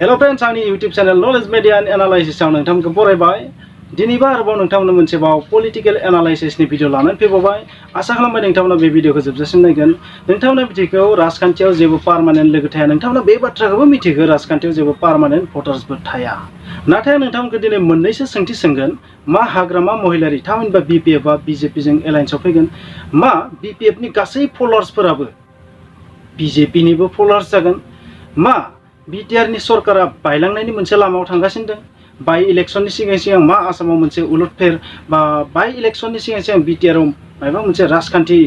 Hello friends, आंनि YouTube channel knowledge media and analysis आव नोंथांमोनखौ बरायबाय। दिनैबो आरोबाव नोंथांमोननो मोनसेबाव पलिटिकल एनालाइसिसनि भिडिअ लानानै फैबावबाय। आसा खालामबाय नोंथांमोना बे भिडिअखौ जोबजासिम नायगोन। नोंथांमोना मिथिगौ राजखान्थियाव जेबो पार्मानेन्ट लोगो थाया। नोंथांमोना बे बाथ्राखौबो मिथिगौ राजखान्थियाव जेबो पार्मानेन्ट भटार्सबो थाया। नाथाय नोंथांमोनखौ दिनै मोननैसो सोंथि सोंगोन। मा हाग्रामा महिलारि थामहिनबा BPF बा BJP जों एलायन्सआव फैगोन? मा BPF नि गासै फलोवार्सफोराबो BJP निबो फलोवार्स जागोन? मा BTR नि सरकारा बायलांनायनि मोनसे लामायाव थांगासिनो दं? बाय इलेक्शननि सिगां सिगां मा आसामाव मोनसे उलटफेर बा बाय इलेक्शननि सिगां सिगां BTR आव माबा मोनसे राजखान्थि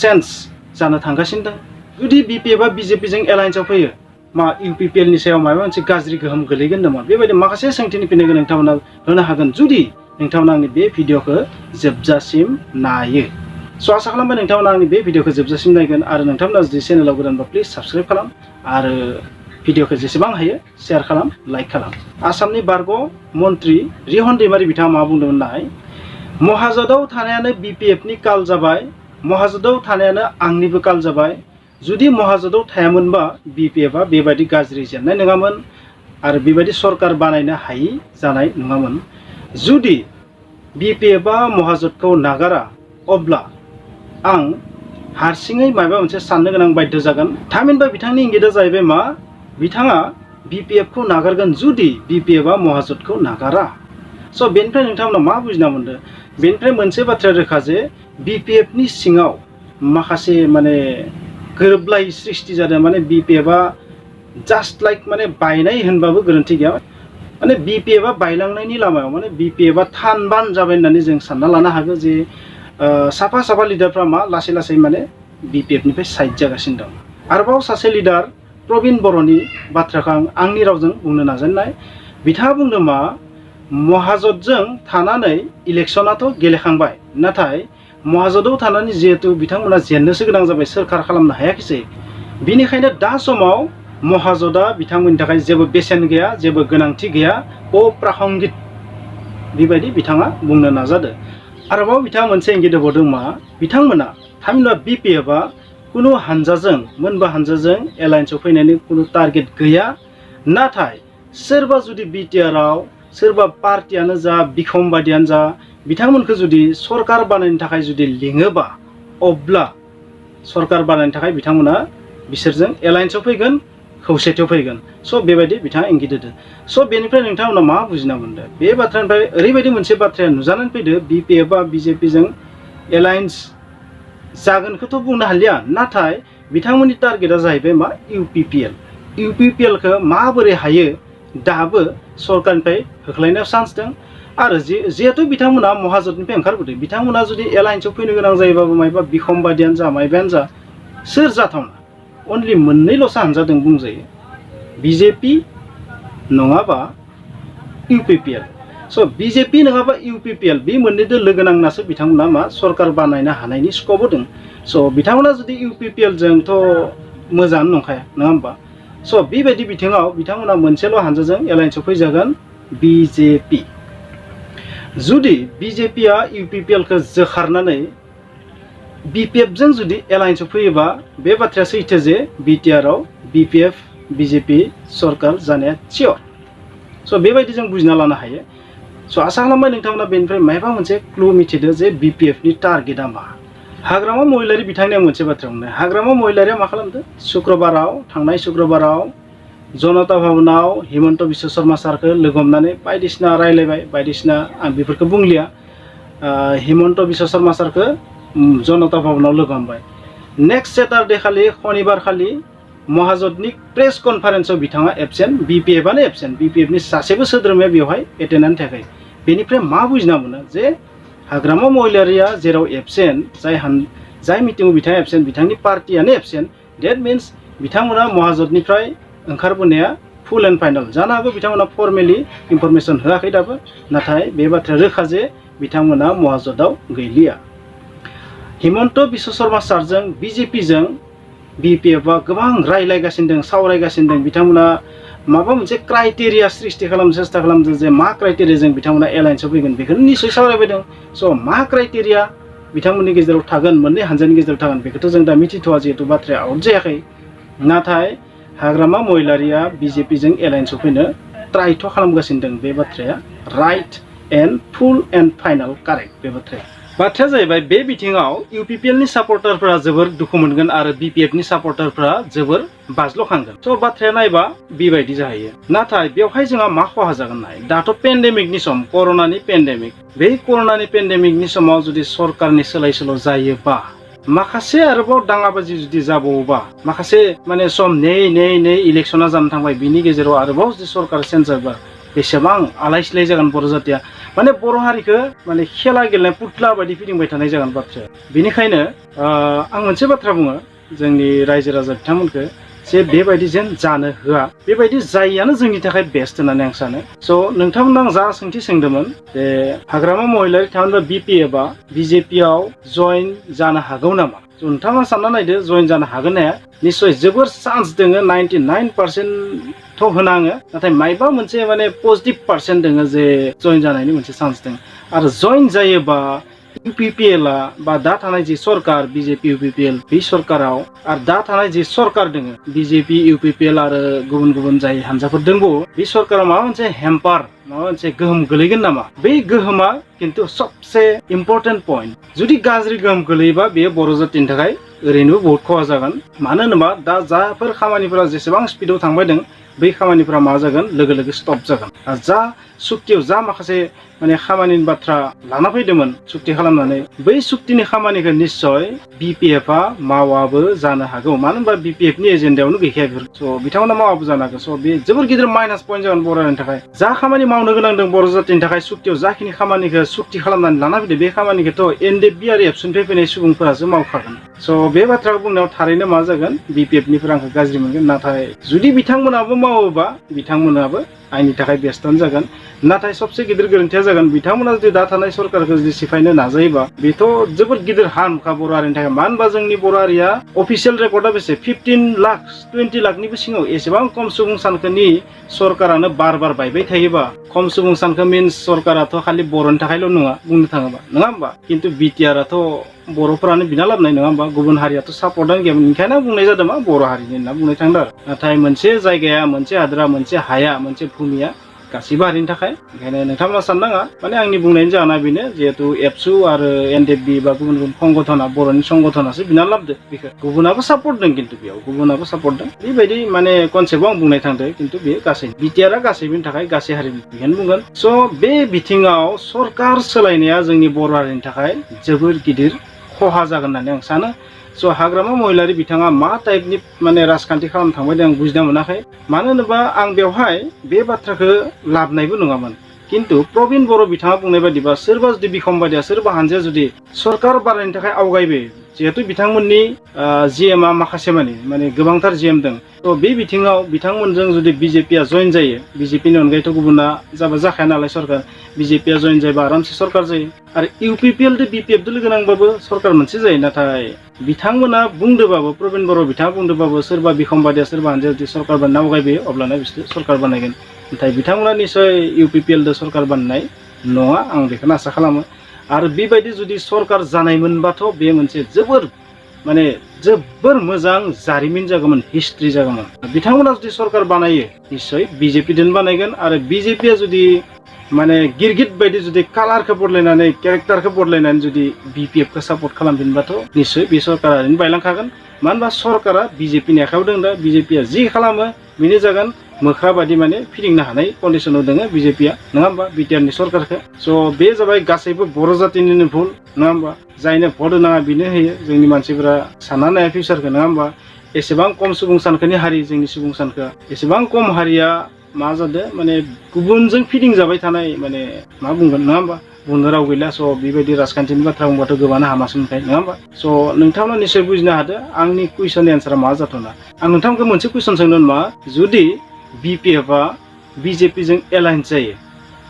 चेन्ज जानो थांगासिनो दं? जुदि BPF बा BJP जों एलायन्सआव फैयो, मा UPPL नि सायाव माबा मोनसे गाज्रि गोहोम गोलैगोन नामा? बेबायदि माखासे सोंथिनि फिननायखौ नोंथांमोना होनो हागोन जुदि नोंथांमोना आंनि बे भिडिअखौ जोबजासिम नायो। स' आसा खालामबाय नोंथांमोना आंनि बे भिडिअखौ जोबजासिम नायगोन आरो नोंथांमोना जुदि चेनेलाव गोदानबा प्लिज साबस्क्राइब खालाम आरो भिडिअखौ जेसेबां हायो शेयार खालाम, लाइक खालाम। आसामनि बारग' मन्त्रि रिहन दैमारि बिथाङा मा बुंदोंमोन नाय? महाजोताव थानायानो BPF नि काल जाबाय, महाजोताव थानायानो आंनिबो काल जाबाय। जुदि महाजोताव थायामोनबा BPF आ बेबायदि गाज्रि जेननाय नङामोन आरो बेबायदि सरकार बानायनो हायि जानाय नङामोन। जुदि BPF आ महाजोतखौ नागारा अब्ला आं हारसिङै माबा मोनसे साननो गोनां बाध्य जागोन। थामहिनबा बिथांनि इंगितआ जाहैबाय मा? बिथाङा BPF खौ नागारगोन जुदि BPF आ महाजोतखौ नागारा। स' बेनिफ्राय नोंथांमोना मा बुजिना मोनदों? बेनिफ्राय मोनसे बाथ्राया रोखा जे BPF नि सिङाव माखासे माने गोरोबलायै सृष्टि जादों। माने BPF आ जास्ट लाइक माने बायनाय होनबाबो गोरोन्थि गैया। माने BPF आ बायलांनायनि लामायाव, माने BPF आ थानबान जाबाय होननानै जों सानना लानो हागौ जे साफा साफा लिडारफ्रा मा लासै लासै माने BPF निफ्राय साइड जागासिनो दं। आरोबाव सासे लिडार प्रबिन बर'नि बाथ्राखौ आंनि रावजों बुंनो नाजानाय। बिथाङा बुंदों मा? महाजोतजों थानानै इलेक्शनाथ' गेलेखांबाय, नाथाय महाजोताव थानानै जिहेतु बिथांमोना जेननोसो गोनां जाबाय, सोरखार खालामनो हायाखिसै। बिनिखायनो दा समाव महाजोतआ बिथांमोननि थाखाय जेबो बेसेन गैया, जेबो गोनांथि गैया, अप्रासंगिक बेबायदि बिथाङा बुंनो नाजादों। आरोबाव बिथाङा मोनसे इंगित होबावदों मा? बिथांमोना थामहिनबा BPF आ कुनु हानजाजों, मोनबा हानजाजों एलायन्सआव फैनायनि कुनु टारगेट गैया। नाथाय सोरबा जुदि BTR आव सोरबा पार्टियानो जा बिखमबादियानो जा बिथांमोनखौ जुदि सरकार बानायनो थाखाय जुदि लिङोबा अब्ला सरकार बानायनो थाखाय बिथांमोना बिसोरजों एलायन्सआव फैगोन, खौसेथियाव फैगोन। स' बेबायदि बिथाङा इंगित होदों। स' बेनिफ्राय नोंथांमोना मा बुजिना मोनदों? बे बाथ्रानिफ्राय ओरैबायदि मोनसे बाथ्राया नुजानानै फैदो, BPF आ BJP जों एलायन्स जागोनखौथ' बुंनो हालिया, नाथाय बिथांमोननि टारगेटआ जाहैबाय मा? UPPL खौ माबोरै हायो दाबो सरकारनिफ्राय होख्लायनायाव चान्स दं। आरो जिहेतु बिथांमोना महाजोतनिफ्राय ओंखारबोदों, बिथांमोना जुदि एलायन्सआव फैनो गोनां जायोबाबो मायबा बिखमबादियानो जा मायबायानो जा सोर जाथावना? अनलि मोननैल'सो हानजा दं बुंजायो, BJP नङाबा UPPL। स' BJP नङाबा UPPL बे मोननैजों लोगो नांनासो बिथांमोना मा? सरकार बानायनो हानायनि स्कपबो दं। स' बिथांमोना जुदि UPPL जोंथ' मोजाङानो नंखाया, नङा होमबा? स' बेबायदि बिथिङाव बिथांमोना मोनसेल' हानजाजों एलायन्सआव फैजागोन, BJP। जुदि BJP आ UPPL खौ जोखारनानै BPF जों जुदि एलायन्सआव फैयोबा बे बाथ्राया सैथो जे BTR आव BPF BJP सरकार जानाया सियर। स' बेबायदि जों बुजिना लानो हायो। स' आसा खालामबाय नोंथांमोना बेनिफ्राय मायबा मोनसे क्लु मिथिदो जे BPF नि टारगेटआ मा। हाग्रामा महिलारि बिथांनि आं मोनसे बाथ्रा बुंनो। हाग्रामा महिलारिया मा खालामदों? थांनाय शुक्रबाराव जनता भवनाव हिमन्त बिश्व शर्मा सारखौ लोगो हमनानै बायदिसिना रायलायबाय, बायदिसिना आं बेफोरखौ बुंलिया। हिमन्त बिश्व शर्मा सारखौ जनता भवनाव लोगो हमबाय। नेक्स्ट सेटारडे खालि, शनिबार खालि महाजोतनि प्रेस कनफारेन्सआव बिथाङा एबसेन्ट, BPF आनो एबसेन्ट। BPF नि सासेबो सोद्रोमाया बेवहाय एटेन्डनानै थायाखै। बेनिफ्राय मा बुजिना मोनो जे हाग्रामा महिलारिया जेराव एबसेन्ट, जाय मिटिङाव बिथाङा एबसेन्ट, बिथांनि पार्टियानो एबसेन्ट, डेट मिन्स बिथांमोना महाजोतनिफ्राय ओंखारबोनाया फुल एन्ड फाइनाल। जानो हागौ बिथांमोना फर्मेलि इनफरमेसन होआखै दाबो, नाथाय बे बाथ्राया रोखा जे बिथांमोना महाजोताव गैलिया। हिमन्त बिश्व शर्मा सारजों BJP जों BPF आ गोबां रायलायगासिनो दं, सावरायगासिनो दं। बिथांमोना माबा मोनसे क्राइटेरिया सृष्टि खालामनो सेस्था खालामदों जे मा क्राइटेरियाजों बिथांमोना एलायन्सआव फैगोन बेखौनो निश्चय सावरायबाय दं। स' मा क्राइटेरिया बिथांमोननि गेजेराव थागोन, मोननै हानजानि गेजेराव थागोन, बेखौथ' जों दा मिथिथ'वा जिहेतु बाथ्राया आउट जायाखै। नाथाय हाग्रामा महिलारिया बिजेपिजों एलायन्सआव फैनो ट्राइथ' खालामगासिनो दं। बे बाथ्राया right and full and final correct. बे बाथ्राया जाहैबाय बे बिथिङाव इउपिपिएलनि सापर्टारफोरा जोबोर दुखु मोनगोन आरो बिपिएफनि सापर्टारफोरा जोबोर बाज्ल'खांगोन। स' बाथ्राया नायबा बेबायदि जाहैयो। नाथाय बेवहाय जोंहा मा खहा जागोन नाय, दाथ' पेन्डेमिकनि सम, कर'नानि पेन्डेमिक। बे कर'नानि पेन्डेमिकनि समाव जुदि सरकारनि सोलाय सोल' जायोबा, माखासे आरोबाव दाङाबाजि जुदि जाबावोबा, माखासे माने सम नै इलेक्सना जानो थांबाय, बिनि गेजेराव आरोबाव जुदि सरकार चेन्ज जाबा बेसेबां आलाय सिलाय जागोन बर' जातिया। माने बर' हारिखौ माने खेला गेलेनाय पुतला बायदि फिदिंबाय थानाय जागोन बाथ्राया। बेनिखायनो आं मोनसे बाथ्रा बुङो जोंनि रायजो राजा बिथांमोनखौ, जे बेबायदि जेन जानो होआ, बेबायदि जायियानो जोंनि थाखाय बेस्ट होननानै आं सानो। स' नोंथांमोन आं जा सोंथि सोंदोंमोन जे हाग्रामा महिलारि थामहिनबा बिपिएफआ बिजेपिआव जइन जानो हागौ नामा? नोंथाङा सानना नायदो, जइन जानो हागोन ना? निस्सय जोबोर चान्स दोङो, 99% होनाङो, नाथाय मायबा मोनसे माने पजिटिभ% दोङो जे जइन जानायनि मोनसे चान्स दङ। आरो जइन जायोबा इउपिपिएलआ बा दा थानाय जि सरकार बिजेपि इउपिपिएल, बे सरकाराव आरो दा थानाय जि सरकार दोङो बिजेपि इउपिपिएल आरो गुबुन गुबुन जाय हान्जाफोर दंबावो, बे सरकाराव माबा मोनसे हेम्पार, माबा मोनसे गोहोम गोलैगोन नामा? बै गोहोमा खिन्थु सबसे इम्पर्टेन्ट पइन्ट। जुदि गाज्रि गोहोम गोलैयोबा बेयो बर' जातिनि थाखाय ओरैनोबो बहुत खहा जागोन। मानो होनोबा दा जाफोर खामानिफोरा जेसेबां स्पिडआव थांबाय दं, बै खामानिफोरा मा जागोन, लोगो लोगो स्टप जागोन। आरो जा सुक्तियाव जा माखासे माने खामानिनि बाथ्रा लाना फैदोंमोन सुक्ति खालामनानै, बै सुक्तिनि खामानिखौ निस्सय बिपिएफआ मावाबो जानो हागौ। मानो होनबा बिपिएफनि एजेन्डायावनो गैखाया बेफोर। स' बिथांमोना मावाबो जानो हागौ। स' बे जोबोर गिदिर माइनास पइन्ट जागोन बर' हारिनि थाखाय। जा खामानि मावनो गोनां दं बर' जातिनि थाखाय सुक्तियाव जाखिनि खामानिखौ सुक्ति खालामनानै लाना फैदों, बे खामानिखौथ' एनडिएफबि आरो एबसुनिफ्राय फैनाय सुबुंफोरासो मावखागोन। स' बे बाथ्राखौ बुंनायाव थारैनो मा जागोन, बिपिएफनिफ्राय आंखौ गाज्रि मोनगोन। नाथाय जुदि बिथांमोनाबो मावोबा बिथांमोनाबो आंनि थाखाय बेस्टआनो जागोन। नाथाय सबसे गिदिर गोरोन्थिया जागोन बिथांमोना जुदि दा थानाय सरकारखौ जुदि सिफायनो नाजायोबा, बेथ' जोबोद गिदिर हार्मखा बर' हारिनि थाखाय। मानो होनबा जोंनि बर' हारिया अफिसियेल रेकर्डआ बेसे 15 लाख 20 लाखनिबो सिङाव एसेबां खम सुबुं सानखोनि सरकारानो बार बायबाय थायोबा, खम सुबुं सानखो मिन्स सरकाराथ' खालि बर'नि थाखायल' नङा बुंनो थाङोबा, नङा होमबा? खिन्थु बिटिआरआथ' बर'फोरानो बिना लाबोनाय, नङा होमबा? गुबुन हारियाथ' सापर्टआनो गैयामोन। ओंखायनो बुंनाय जादों मा बर' हारिनि होनना बुंनाय थांदों आरो। नाथाय मोनसे जायगाया, मोनसे हादोरा, मोनसे हाया, मोनसे भुमिया गासिबो हारिनि थाखाय। ओंखायनो नोंथांमोना साननाङा, माने आंनि बुंनायनि जाहोना बेनो, जिहेतु एबसु आरो एनडिएफबि बा गुबुन गुबुन संगठना, बर'नि संगठनासो बिना लाबोदो बेखौ। गुबुनाबो सापर्ट दं, खिन्थु बेयाव गुबुनाबो सापर्ट दं। बेबायदि माने कनसेप्टआव आं बुंनाय थांदों, खिन्थु बेयो गासै बिटिआरआ गासैबोनि थाखाय, गासै हारिनि बेखौनो बुंगोन। स' बे बिथिङाव सरकार सोलायनाया जोंनि बर' हारिनि थाखाय जोबोर गिदिर खहा जागोन होननानै आं सानो। स' हाग्रामा महिलारि बिथाङा मा टाइपनि माने राजखान्थि खालामनो थांबाय दं आं बुजिना मोनाखै। मानो होनोबा आं बेवहाय बे बाथ्राखौ लाबोनायबो नङामोन। खिन्थु प्रबिन बर' बिथाङा बुंनाय बायदिबा सोरबा जुदि बिखम बायदिया, सोरबा हानजाया जुदि सरकार बानायनो थाखाय आवगायबो, जिहेतु बिथांमोननि जिएमआ माखासे माने गोबांथार जिएम दं। थ' बे बिथिङाव बिथांमोनजों जुदि बिजेपिया जइन जायो, बिजेपिनि अनगायैथ' गुबुना जाखाया नालाय सरकार, बिजेपिया जइन जायोबा आरामसे सरकार जायो। आरो इउपिपिएलजों बिपिएफजों लोगो नांबाबो सरकार मोनसे जायो। नाथाय बिथांमोना बुंदोंबाबो, प्रबिन बर' बिथाङा बुंदोंबाबो, सोरबा बिखम बायदिया सोरबा हानजाया जुदि सरकार बानायनो आवगायबोयो, अब्लाना बिसोर सरकार बानायगोन। नाथाय बिथांमोना निस्सय इउपिपिएलजों सरकार बानायनाय नङा, आं बेखौनो आसा खालामो। आरो बेबायदि जुदि सरकार जानायमोनबाथ' बे मोनसे जोबोर मोजां जारिमिन जागौमोन, हिस्ट्रि जागौमोन। बिथांमोना जुदि सरकार बानायो, निस्सय बिजेपिजों बानायगोन। आरो बिजेपिया जुदि माने गिरगिट बायदि जुदि कालारखौ बदलायनानै, केरेक्टारखौ बदलायनानै जुदि बिपिएफखौ सापर्ट खालामफिनबाथ' निस्सय बे सरकारा ओरैनो बायलांखागोन। मानो होनबा सरकारा बिजेपिनि आखायाव दं। दा बिजेपिया जि खालामो बेनो जागोन। मोख्रा बायदि माने फिदिंनो हानाय कन्डिसनाव दङ बिजेपिया, नङा होमबा? बिटिआरनि सरकारखौ। स' बे जाबाय गासैबो बर' जातिनिनो भुल, नङा होमबा? जायनो भट होनाङा बेनो होयो। जोंनि मानसिफोरा सानना नाया फिउचारखौ, नङा होमबा? एसेबां खम सुबुं सानखोनि हारि जोंनि सुबुं सानखोआ, एसेबां खम हारिया मा जादों माने गुबुनजों फिदिं जाबाय थानाय, माने मा बुंगोन, नङा होमबा? बुंनो राव गैला। स' बेबायदि राजखान्थिनि बाथ्रा बुंबाथ' गोबानो हामासो मोनखायो, नङा होमबा? स' नोंथांमोना निस्सय बुजिनो हादो आंनि कुइसननि एन्सारा मा जाथ'ना। आं नोंथांखौ मोनसे कुइसन सोंदों, मा जुदि बिपिएफआ बिजेपिजों एलायन्स जायो,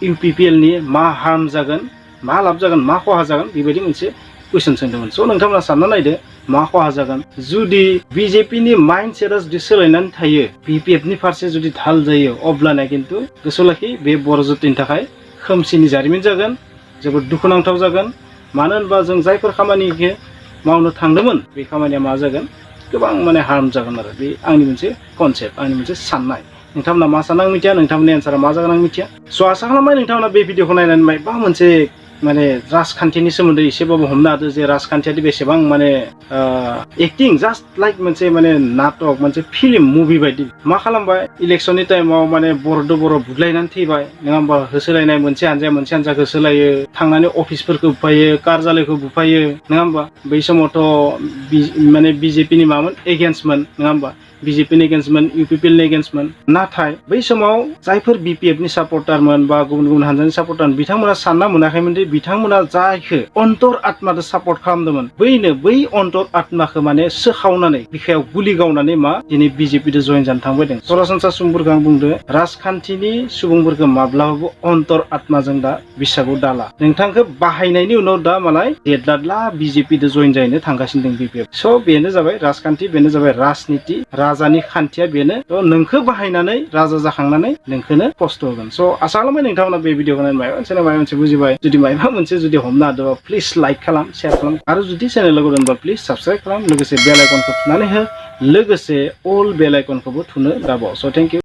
इउपिपिएलनि मा हार्म जागोन, मा लाब जागोन, मा खहा जागोन, बेबायदि मोनसे कुइसन सोंदोंमोन। स' नोंथांमोना सानना नायदो मा खहा जागोन जुदि बिजेपिनि माइन्ड सेटआ जुदि सोलायनानै थायो, बिपिएफनि फारसे जुदि धाल जायो, अब्लाना खिन्थु गोसोआव लाखि बे बर' जातिनि थाखाय खोमसिनि जारिमिन जागोन, जोबोद दुखुनांथाव जागोन। मानो होनबा जों जायफोर खामानिखौ मावनो थांदोंमोन, बे खामानिया मा जागोन, गोबां माने हार्म जागोन आरो बे आंनि मोनसे कनसेप्ट आंनि मोनसे साननाय नोंथांमोना मा सानो आं मिथिया नोंथांमोननि एन्सारा मा जागोन आं मिथिया स' आसा खालामबाय नोंथांमोना बे भिडिअखौ नायनानै मायबा मोनसे माने राजखान्थिनि सोमोन्दै एसेबाबो हमनो हादो जे राजखान्थियादि बेसेबां माने एक्टिं जास्ट लाइक मोनसे माने नाटक मोनसे फिल्म मुभि बायदि मा खालामबाय इलेक्सननि टाइमाव माने बर'दो बर' बुदलायनानै थैबाय नङा होमबा होसोलायनाय मोनसे हान्जाखौ होसोलायो थांनानै अफिसफोरखौ बुफायो कार्यालयखौ बुफायो नङा होमबा बै समावथ' माने बिजेपिनि मामोन एगेन्स्टमोन नङा होमबा बिजेपिनि एगेन्स्टमोन इउपिपिएलनि एगेन्स्टमोन नाथाय बै समाव जायफोर बिपिएफनि सापर्टारमोन बा गुबुन गुबुन हान्जानि सापर्टारमोन बिथांमोना सानना मोनाखैमोन दि बिथांमोना जायखौ अन्तर आत्माजों सापर्ट खालामदोंमोन बै अन्तर आत्माखौ माने सोखावनानै बिखायाव गुलि गावनानै मा दिनै बिजेपिजों जइन जानो थांबायदों सरासनस्रा सुबुंफोरखौ आं बुंदो राजखान्थिनि सुबुंफोरखौ माब्लाबाबो अन्तर आत्माजों दा बिसागु दाला नोंथांखौ बाहायनायनि उनाव दा मालाय देदलादला बिजेपिजों जइन जाहैनो थांगासिनो दं बिपिएफ स' बेनो जाबाय राजखान्थि बेनो जाबाय राजनिति राजानि खान्थिया बेनो थ' नोंखौ बाहायनानै राजा जाखांनानै नोंखौनो खस्थ' होगोन स' आसा खालामबाय नोंथांमोना बे भिडिअखौ नायनानै माबा मोनसे बुजिबाय जुदि माबा मोनसे जुदि हमनो हादोंबा प्लिज लाइक खालाम शेयार खालाम आरो जुदि चेनेलाव गोदानबा प्लिज साबस्क्राइब खालाम लोगोसे बेल आइकनखौ थुनानै हो लोगोसे अल बेल आइकनखौबो थुनो दाबाव स' थेंक इउ